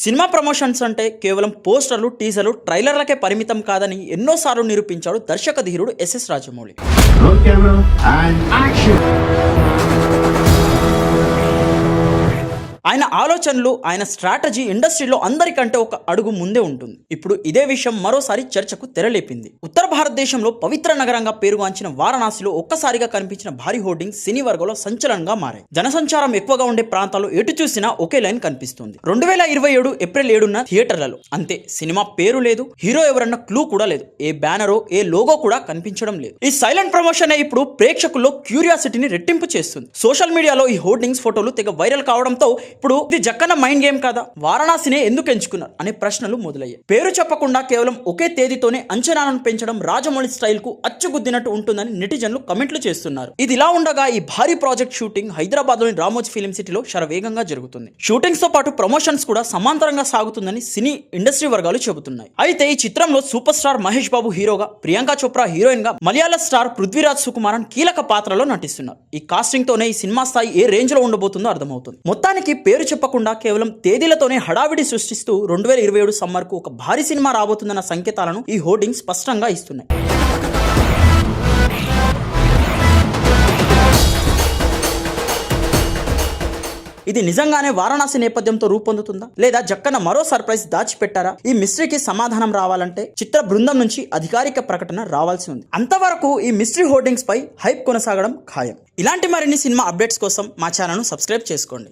Cinema promotions అంటే కేవలం పోస్టర్లు, టీజర్లు, ట్రైలర్లకే పరిమితం కాదని ఎన్నోసార్లు నిరూపించాడు దర్శక ధీరుడు SS Rajamouli. Roll camera and action. ఆయన ఆలోచనలు, ఆయన స్ట్రాటజీ ఇండస్ట్రీలో అందరికంటే ఒక అడుగు ముందే ఉంటుంది. ఇప్పుడు ఇదే విషయం మరోసారి చర్చకు తెరలేపింది. ఉత్తర భారతదేశంలో పవిత్ర నగరంగా పేరుగాంచిన వారణాసిలో ఒక్కసారిగా కనిపించిన భారీ హోర్డింగ్ సినీ వర్గంలో సంచలనంగా మారాయి. జనసంచారం ఎక్కువగా ఉండే ప్రాంతాల్లో ఎటు చూసినా ఒకే లైన్ కనిపిస్తుంది. 2027 ఏప్రిల్ 7న థియేటర్లలో. అంతే, సినిమా పేరు లేదు, హీరో ఎవరన్న క్లూ కూడా లేదు, ఏ బ్యానరో ఏ లోగో కూడా కనిపించడం లేదు. ఈ సైలెంట్ ప్రమోషన్ ఇప్పుడు ప్రేక్షకుల్లో క్యూరియాసిటీని రెట్టింపు చేస్తుంది. సోషల్ మీడియాలో ఈ హోర్డింగ్స్ ఫోటోలు తెగ వైరల్ కావడంతో ఇప్పుడు ఇది జక్కన్న మైండ్ గేమ్ కాదా, వారణాసినే ఎందుకు ఎంచుకున్నారు అనే ప్రశ్నలు మొదలయ్యాయి. పేరు చెప్పకుండా కేవలం ఒకే తేదీతోనే అంచనాలను పెంచడం రాజమౌళి స్టైల్ కు అచ్చుగుద్దినట్టు ఉంటుందని నెటిజన్లు కమెంట్లు చేస్తున్నారు. ఇది ఇలా ఉండగా ఈ భారీ ప్రాజెక్ట్ షూటింగ్ హైదరాబాద్ లోని రామోజీ ఫిలిం సిటీలో శరవేగంగా జరుగుతుంది. షూటింగ్స్ తో పాటు ప్రమోషన్స్ కూడా సమాంతరంగా సాగుతుందని సినీ ఇండస్ట్రీ వర్గాలు చెబుతున్నాయి. అయితే ఈ చిత్రంలో సూపర్ స్టార్ మహేష్ బాబు హీరోగా, ప్రియాంక చోప్రా హీరోయిన్ గా, మలయాళ స్టార్ పృథ్వీరాజ్ సుకుమారన్ కీలక పాత్రలో నటిస్తున్నారు. ఈ కాస్టింగ్ తోనే ఈ సినిమా స్థాయి ఏ రేంజ్ లో ఉండబోతుందో అర్థమవుతుంది. మొత్తానికి పేరు చెప్పకుండా కేవలం తేదీలతోనే హడావిడి సృష్టిస్తూ 2027 సమ్మర్ కు ఒక భారీ సినిమా రాబోతుందన్న సంకేతాలను ఈ హోర్డింగ్ స్పష్టంగా ఇస్తున్నాయి. ఇది నిజంగానే వారణాసి నేపథ్యంతో రూపొందుతుందా, లేదా జక్కన్న మరో సర్ప్రైజ్ దాచిపెట్టారా? ఈ మిస్టరీకి సమాధానం రావాలంటే చిత్ర బృందం నుంచి అధికారిక ప్రకటన రావాల్సి ఉంది. అంతవరకు ఈ మిస్టరీ హోర్డింగ్స్ పై హైప్ కొనసాగడం ఖాయం. ఇలాంటి మరిన్ని సినిమా అప్డేట్స్ కోసం మా ఛానల్ను సబ్స్క్రైబ్ చేసుకోండి.